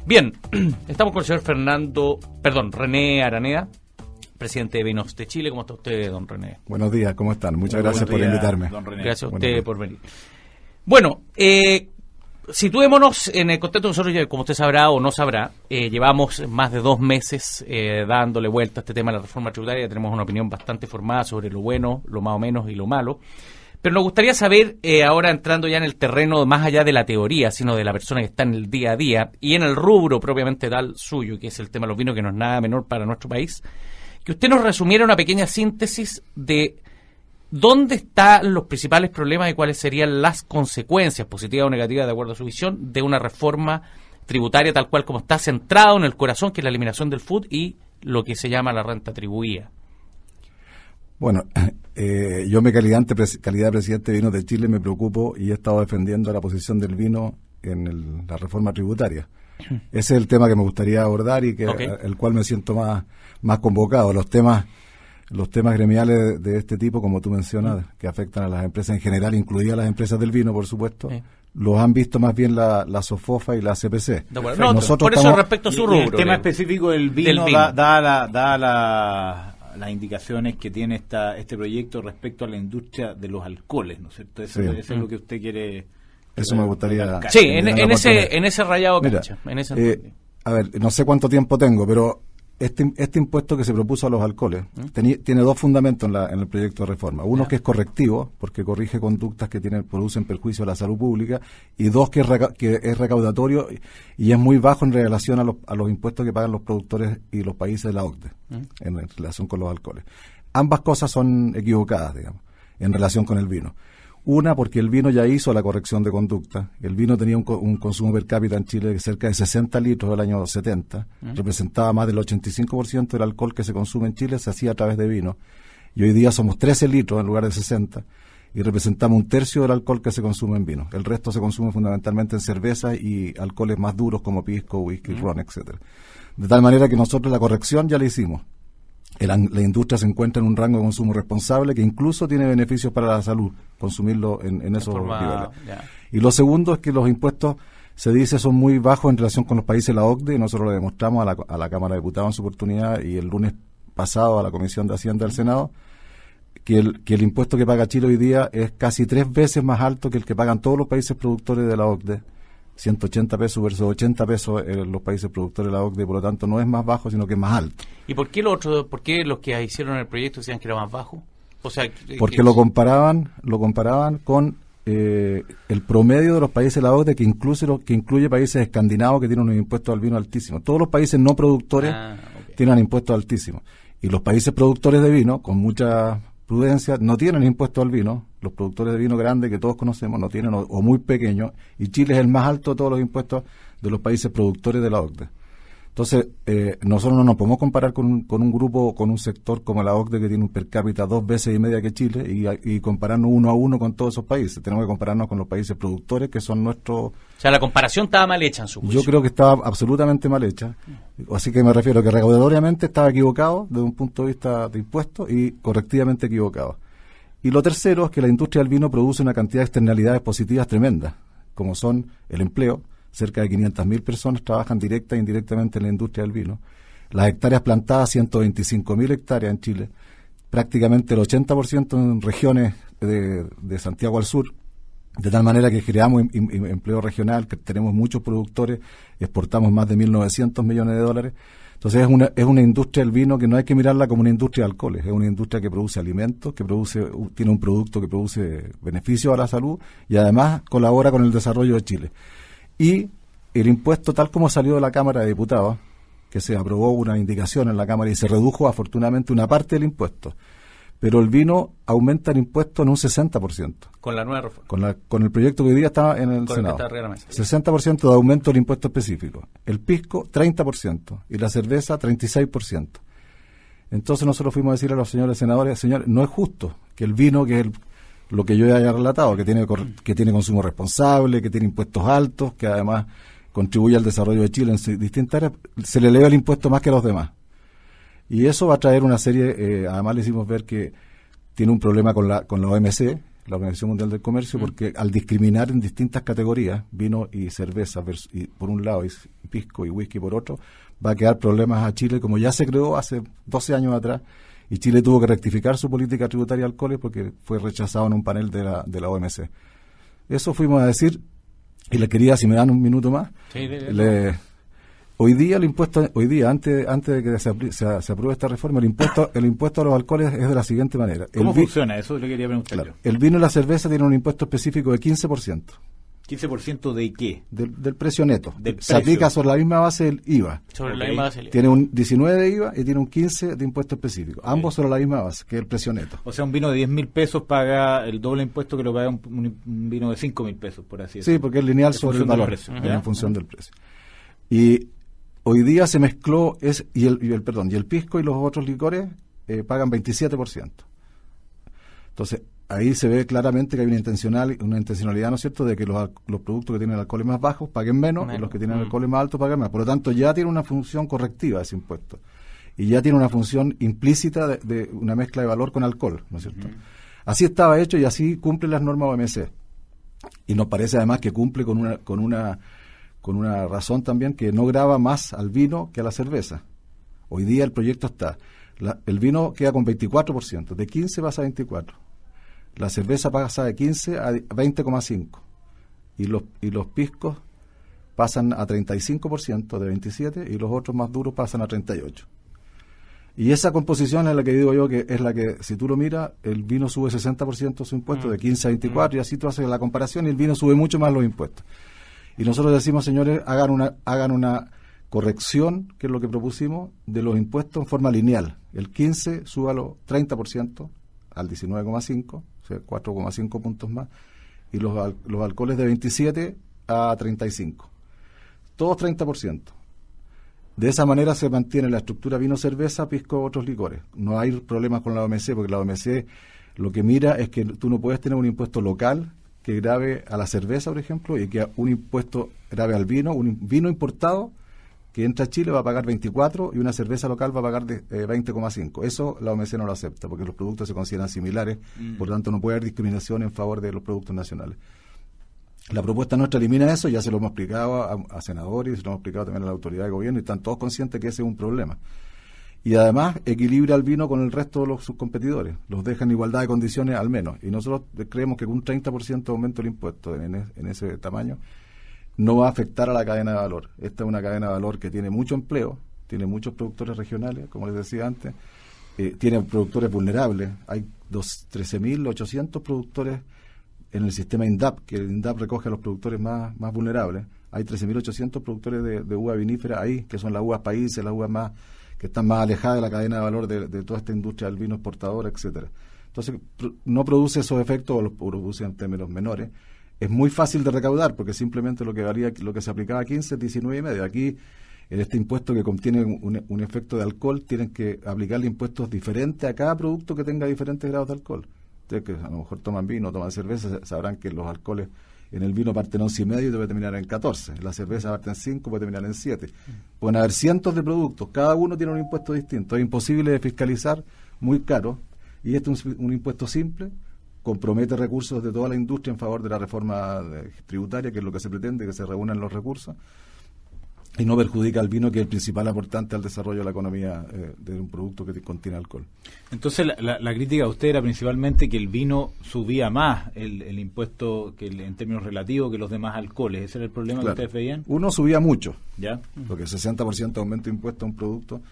Bien, estamos con el señor René Araneda, presidente de Vinos de Chile. ¿Cómo está usted, don René? Buenos días, ¿cómo están? Muchas gracias por invitarme. Don René. Gracias a usted por venir. Bueno, situémonos en el contexto. Nosotros, como usted sabrá o no sabrá, llevamos más de 2 meses dándole vuelta a este tema de la reforma tributaria. Tenemos una opinión bastante formada sobre lo bueno, lo más o menos y lo malo. Pero nos gustaría saber, ahora entrando ya en el terreno más allá de la teoría, sino de la persona que está en el día a día y en el rubro propiamente tal suyo, que es el tema de los vinos, que no es nada menor para nuestro país, que usted nos resumiera una pequeña síntesis de dónde están los principales problemas y cuáles serían las consecuencias, positivas o negativas, de acuerdo a su visión, de una reforma tributaria tal cual como está centrado en el corazón, que es la eliminación del FUT y lo que se llama la renta atribuida. Bueno, yo en mi calidad de presidente de Vinos de Chile me preocupo y he estado defendiendo la posición del vino en la reforma tributaria. Ese es el tema que me gustaría abordar y el cual me siento más convocado. Los temas gremiales de este tipo, como tú mencionas, que afectan a las empresas en general, incluidas las empresas del vino, por supuesto, los han visto más bien la SOFOFA y la CPC. Por eso respecto a su rubro. El tema específico del vino, da las indicaciones que tiene este proyecto respecto a la industria de los alcoholes, ¿no es cierto? Eso es lo que usted quiere. Eso me gustaría. Sí, en ese rayado cancha. A ver, no sé cuánto tiempo tengo, pero este impuesto que se propuso a los alcoholes tiene 2 fundamentos en el proyecto de reforma. Uno, que es correctivo, porque corrige conductas que producen perjuicio a la salud pública, y 2, que es recaudatorio y es muy bajo en relación a los impuestos que pagan los productores y los países de la OCDE en relación con los alcoholes. Ambas cosas son equivocadas, digamos, en relación con el vino. Una, porque el vino ya hizo la corrección de conducta. El vino tenía un consumo per cápita en Chile de cerca de 60 litros del año 70. Representaba más del 85% del alcohol que se consume en Chile, se hacía a través de vino. Y hoy día somos 13 litros en lugar de 60. Y representamos 1/3 del alcohol que se consume en vino. El resto se consume fundamentalmente en cerveza y alcoholes más duros como pisco, whisky, ron, etcétera. De tal manera que nosotros la corrección ya la hicimos. La industria se encuentra en un rango de consumo responsable que incluso tiene beneficios para la salud, consumirlo en esos niveles. Y lo segundo es que los impuestos, se dice, son muy bajos en relación con los países de la OCDE, y nosotros lo demostramos a la Cámara de Diputados en su oportunidad y el lunes pasado a la Comisión de Hacienda del Senado, que el impuesto que paga Chile hoy día es casi 3 veces más alto que el que pagan todos los países productores de la OCDE. 180 pesos versus 80 pesos en los países productores de la OCDE, por lo tanto no es más bajo, sino que es más alto. ¿Y por qué los que hicieron el proyecto decían que era más bajo? O sea, porque lo comparaban con el promedio de los países de la OCDE, que incluye países escandinavos que tienen unos impuestos al vino altísimos. Todos los países no productores tienen impuestos altísimos. Y los países productores de vino, con mucha prudencia, no tienen impuestos al vino. Los productores de vino grandes que todos conocemos no tienen, o muy pequeños, y Chile es el más alto de todos los impuestos de los países productores de la OCDE. Entonces, nosotros no nos podemos comparar con un grupo, con un sector como la OCDE, que tiene un per cápita 2 veces y media que Chile, y compararnos uno a uno con todos esos países. Tenemos que compararnos con los países productores, que son nuestros. O sea, la comparación estaba mal hecha en su juicio. Yo creo que estaba absolutamente mal hecha. Así que me refiero que recaudatoriamente estaba equivocado desde un punto de vista de impuestos y correctivamente equivocado. Y lo tercero es que la industria del vino produce una cantidad de externalidades positivas tremendas, como son el empleo. Cerca de 500.000 personas trabajan directa e indirectamente en la industria del vino. Las hectáreas plantadas, 125.000 hectáreas en Chile, prácticamente el 80% en regiones de Santiago al sur, de tal manera que creamos empleo regional, que tenemos muchos productores, exportamos más de 1.900 millones de dólares. Entonces es una industria del vino que no hay que mirarla como una industria de alcoholes, es una industria que produce alimentos, tiene un producto que produce beneficios a la salud y además colabora con el desarrollo de Chile. Y el impuesto, tal como salió de la Cámara de Diputados, que se aprobó una indicación en la Cámara y se redujo afortunadamente una parte del impuesto, pero el vino aumenta el impuesto en un 60%. Con la nueva reforma. Con el proyecto que hoy día está en el Senado. 60% de aumento del impuesto específico. El pisco, 30%. Y la cerveza, 36%. Entonces nosotros fuimos a decir a los señores senadores, señores, no es justo que el vino, que es lo que yo ya haya relatado, que tiene consumo responsable, que tiene impuestos altos, que además contribuye al desarrollo de Chile en distintas áreas, se le eleva el impuesto más que a los demás. Y eso va a traer una serie, además le hicimos ver que tiene un problema con la OMC. la Organización Mundial del Comercio, porque al discriminar en distintas categorías, vino y cerveza y por un lado y pisco y whisky por otro, va a quedar problemas a Chile, como ya se creó hace 12 años atrás, y Chile tuvo que rectificar su política tributaria de alcoholes porque fue rechazado en un panel de la OMC. Eso fuimos a decir, y le quería, si me dan un minuto más, sí, hoy día antes de que se apruebe esta reforma, el impuesto a los alcoholes es de la siguiente manera. ¿Cómo funciona eso? Le quería preguntar. Claro, el vino y la cerveza tienen un impuesto específico de 15%. ¿15% de qué? Del precio neto. Se aplica sobre la misma base del IVA. Sobre la misma base del IVA. Tiene un 19 de IVA y tiene un 15 de impuesto específico. Ambos sobre la misma base, que es el precio neto. O sea, un vino de 10.000 pesos paga el doble impuesto que lo paga un vino de 5.000 pesos, por así decirlo. Sí, porque es lineal sobre el valor, en función del precio. Y hoy día se mezcló, y el pisco y los otros licores pagan 27%. Entonces, ahí se ve claramente que hay una intencionalidad, ¿no es cierto?, de que los productos que tienen alcoholes más bajos paguen menos y los que tienen alcoholes más altos paguen más. Por lo tanto, ya tiene una función correctiva ese impuesto. Y ya tiene una función implícita de una mezcla de valor con alcohol, ¿no es cierto? Así estaba hecho y así cumple las normas OMC. Y nos parece además que cumple con una razón también, que no grava más al vino que a la cerveza. Hoy día el proyecto está, el vino queda con 24%, de 15 pasa a 24%. La cerveza pasa de 15 a 20,5%. Y los piscos pasan a 35% de 27%, y los otros más duros pasan a 38%. Y esa composición es la que digo yo que es la que, si tú lo miras, el vino sube 60% su impuesto, de 15 a 24%, y así tú haces la comparación y el vino sube mucho más los impuestos. Y nosotros decimos, señores, hagan una corrección, que es lo que propusimos, de los impuestos en forma lineal. El 15 súbalo 30% al 19,5%, o sea, 4,5 puntos más, y los alcoholes de 27 a 35%. Todos 30%. De esa manera se mantiene la estructura vino-cerveza, pisco, otros licores. No hay problemas con la OMC, porque la OMC lo que mira es que tú no puedes tener un impuesto local que grave a la cerveza, por ejemplo, y que un impuesto grave al vino. Un vino importado que entra a Chile va a pagar 24 y una cerveza local va a pagar 20,5. Eso la OMC no lo acepta, porque los productos se consideran similares, por lo tanto no puede haber discriminación en favor de los productos nacionales. La propuesta nuestra elimina eso, ya se lo hemos explicado a senadores, se lo hemos explicado también a la autoridad de gobierno, y están todos conscientes que ese es un problema. Y además equilibra el vino con el resto de sus competidores, los deja en igualdad de condiciones al menos. Y nosotros creemos que con un 30% de aumento del impuesto en ese tamaño no va a afectar a la cadena de valor. Esta es una cadena de valor que tiene mucho empleo, tiene muchos productores regionales, como les decía antes, tiene productores vulnerables. Hay 13.800 productores en el sistema INDAP, que el INDAP recoge a los productores más vulnerables. Hay 13.800 productores de uva vinífera ahí, que son las uvas países, las uvas que están más alejadas de la cadena de valor de toda esta industria del vino exportador, etcétera. Entonces, no produce esos efectos, o los produce en términos menores. Es muy fácil de recaudar, porque simplemente lo que se aplicaba a 15 es 19,5. Aquí, en este impuesto que contiene un efecto de alcohol, tienen que aplicarle impuestos diferentes a cada producto que tenga diferentes grados de alcohol. Ustedes que a lo mejor toman vino, toman cerveza, sabrán que los alcoholes en el vino parten 11,5 y debe terminar en 14. En la cerveza parten 5, puede terminar en 7. Pueden haber cientos de productos, cada uno tiene un impuesto distinto. Es imposible de fiscalizar, muy caro, y este es un impuesto simple, compromete recursos de toda la industria en favor de la reforma tributaria, que es lo que se pretende, que se reúnan los recursos, y no perjudica al vino, que es el principal aportante al desarrollo de la economía de un producto que contiene alcohol. Entonces la crítica a usted era principalmente que el vino subía más el impuesto en términos relativos que los demás alcoholes. ¿Ese era el problema, claro, que ustedes veían? Uno subía mucho, ¿ya? Porque el 60% de aumento de impuesto a un producto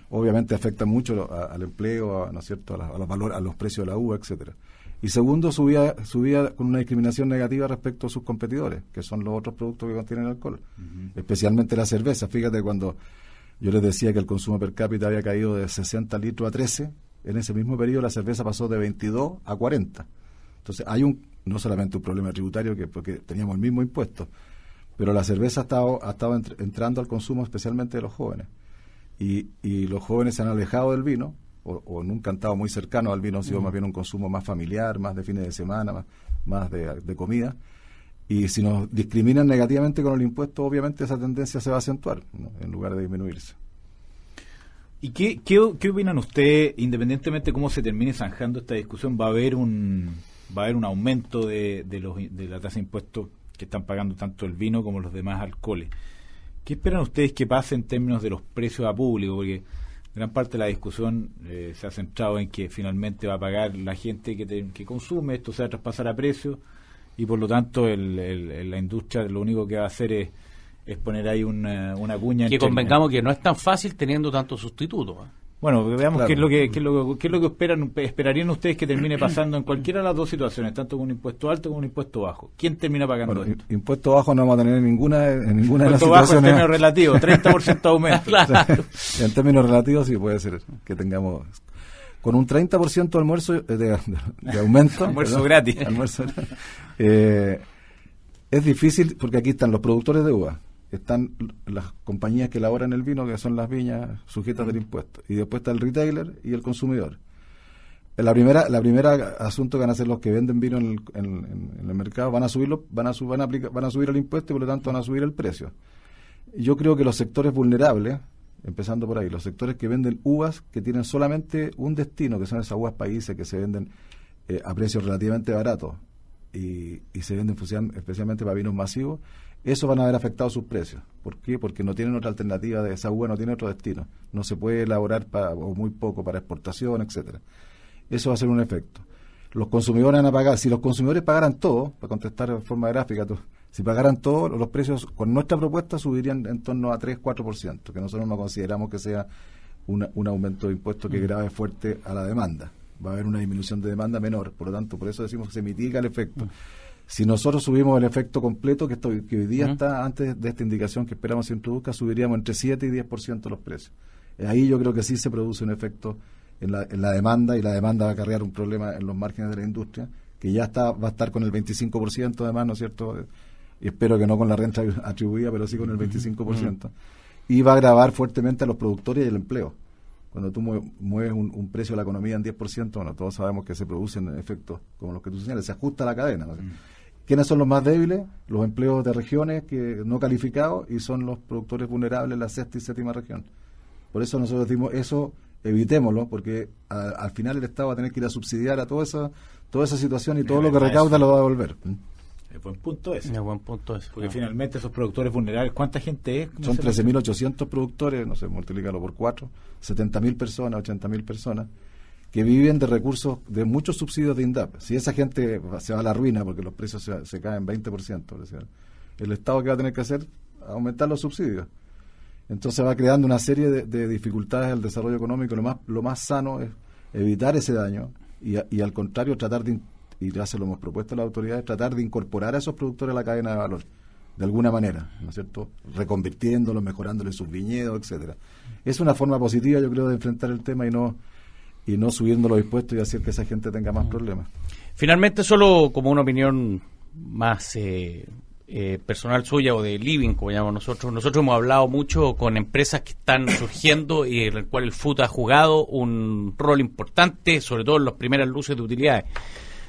obviamente afecta mucho al empleo, ¿no es cierto?, a los precios de la uva, etcétera. Y segundo, subía con una discriminación negativa respecto a sus competidores, que son los otros productos que contienen alcohol, especialmente la cerveza. Fíjate, cuando yo les decía que el consumo per cápita había caído de 60 litros a 13, en ese mismo periodo la cerveza pasó de 22 a 40. Entonces hay no solamente un problema tributario, porque teníamos el mismo impuesto, pero la cerveza ha estado entrando al consumo especialmente de los jóvenes. Y los jóvenes se han alejado del vino, o nunca han estado muy cercanos al vino, ha sido más bien un consumo más familiar, más de fines de semana, más de comida. Y si nos discriminan negativamente con el impuesto, obviamente esa tendencia se va a acentuar, ¿no?, en lugar de disminuirse. ¿Y qué opinan ustedes, independientemente de cómo se termine zanjando esta discusión? ¿Va a haber va a haber un aumento de la tasa de impuestos que están pagando tanto el vino como los demás alcoholes. ¿Qué esperan ustedes que pase en términos de los precios a público? Porque gran parte de la discusión se ha centrado en que finalmente va a pagar la gente que consume, esto se va a traspasar a precios, y por lo tanto la industria lo único que va a hacer es poner ahí una cuña. Que convengamos que no es tan fácil teniendo tantos sustitutos. Bueno, veamos claro. qué es lo que esperarían ustedes que termine pasando en cualquiera de las dos situaciones, tanto con un impuesto alto como un impuesto bajo. ¿Quién termina pagando esto? Impuesto bajo no vamos a tener en ninguna de las situaciones. Impuesto bajo en términos relativos, 30% de aumento. Claro. En términos relativos sí puede ser que tengamos con un 30% de almuerzo de aumento. Almuerzo gratis. Es difícil porque aquí están los productores de uva, están las compañías que elaboran el vino, que son las viñas sujetas del impuesto, y después está el retailer y el consumidor. La primera asunto que van a hacer los que venden vino en el mercado, van a subir el impuesto y por lo tanto van a subir el precio. Yo creo que los sectores vulnerables, empezando por ahí, los sectores que venden uvas que tienen solamente un destino, que son esas uvas países que se venden a precios relativamente baratos y se venden especialmente para vinos masivos, eso van a haber afectado sus precios. ¿Por qué? Porque no tienen otra alternativa, de esa uva no tiene otro destino. No se puede elaborar o muy poco para exportación, etcétera. Eso va a ser un efecto. Los consumidores van a pagar. Si los consumidores pagaran todo, para contestar de forma gráfica, si pagaran todo, los precios con nuestra propuesta subirían en torno a 3-4%, que nosotros no consideramos que sea un aumento de impuestos que grave fuerte a la demanda. Va a haber una disminución de demanda menor, por lo tanto, por eso decimos que se mitiga el efecto. Si nosotros subimos el efecto completo, que hoy día está antes de esta indicación que esperamos se introduzca, subiríamos entre 7 y 10% los precios. Ahí yo creo que sí se produce un efecto en la demanda, y la demanda va a acarrear un problema en los márgenes de la industria, que ya va a estar con el 25% además, ¿no es cierto? Y espero que no con la renta atribuida, pero sí con el 25%. Y va a agravar fuertemente a los productores y el empleo. Cuando tú mueves un precio de la economía en 10%, bueno, todos sabemos que se producen efectos como los que tú señalas, se ajusta la cadena, ¿no? ¿Quiénes son los más débiles? Los empleos de regiones que no calificados, y son los productores vulnerables, la sexta y séptima región. Por eso nosotros decimos, eso evitémoslo, porque al final el Estado va a tener que ir a subsidiar a toda esa situación, y todo lo que recauda lo va a devolver. Es buen punto ese. Es buen punto ese. Porque finalmente esos productores vulnerables, ¿cuánta gente es? Son 13.800 productores, no sé, multiplícalo por 4, 70.000 personas, 80.000 personas, que viven de recursos, de muchos subsidios de INDAP. Si esa gente se va a la ruina porque los precios se caen 20%, o sea, el Estado que va a tener que hacer, aumentar los subsidios. Entonces va creando una serie de dificultades al desarrollo económico. Lo más sano es evitar ese daño y al contrario tratar y ya se lo hemos propuesto a las autoridades, tratar de incorporar a esos productores a la cadena de valor de alguna manera, ¿no es cierto? Reconvirtiéndolos, mejorándoles sus viñedos, etcétera. Es una forma positiva, yo creo, de enfrentar el tema y no subiendo los impuestos y hacer que esa gente tenga más problemas. Finalmente, solo como una opinión más personal suya o de living, como llamamos nosotros hemos hablado mucho con empresas que están surgiendo y en el cual el food ha jugado un rol importante, sobre todo en las primeras luces de utilidades.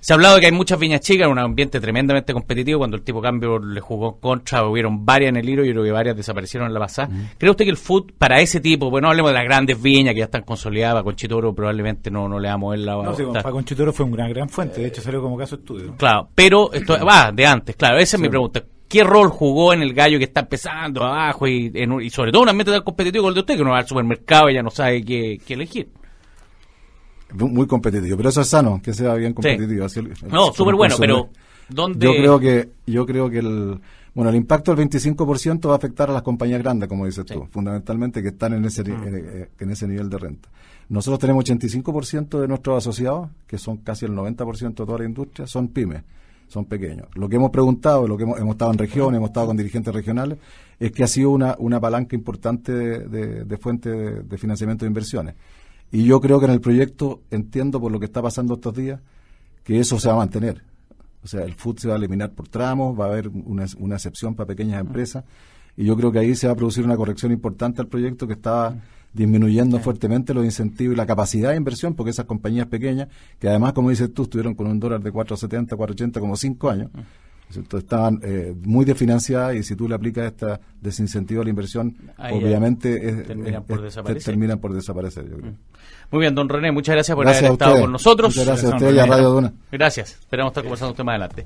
Se ha hablado de que hay muchas viñas chicas en un ambiente tremendamente competitivo. Cuando el tipo de cambio le jugó contra, hubieron varias en el hilo, yo creo que varias desaparecieron en la pasada. ¿Cree usted que el food para ese tipo, bueno, hablemos de las grandes viñas que ya están consolidadas, Conchitoro probablemente no le va a mover la... No, sí, para Conchitoro fue una gran fuente, de hecho salió como caso de estudio. Claro, pero esto va de antes, claro, esa es mi pregunta. ¿Qué rol jugó en el gallo que está empezando abajo y sobre todo en un ambiente tan competitivo como el de usted, que uno va al supermercado y ya no sabe qué elegir? Muy competitivo, pero eso es sano, que sea bien competitivo. Sí. No, súper bueno, pero ¿dónde? Yo creo que el impacto del 25% va a afectar a las compañías grandes, como dices tú, fundamentalmente, que están en ese nivel de renta. Nosotros tenemos 85% de nuestros asociados, que son casi el 90% de toda la industria, son pymes, son pequeños. Lo que hemos preguntado, lo que hemos estado en regiones, hemos estado con dirigentes regionales, es que ha sido una palanca importante de fuente de financiamiento de inversiones. Y yo creo que en el proyecto, entiendo por lo que está pasando estos días, que eso se va a mantener. O sea, el food se va a eliminar por tramos, va a haber una excepción para pequeñas empresas, y yo creo que ahí se va a producir una corrección importante al proyecto que estaba disminuyendo fuertemente los incentivos y la capacidad de inversión, porque esas compañías pequeñas, que además, como dices tú, estuvieron con un dólar de 4.70, 4.80 como 5 años, ¿cierto? Estaban muy desfinanciadas y si tú le aplicas esta desincentivo a la inversión, ahí obviamente terminan por desaparecer. Yo creo. Muy bien, don René, muchas gracias por Gracias haber estado con nosotros. Muchas gracias a ustedes y a Radio Duna. Gracias, esperamos estar conversando usted más adelante.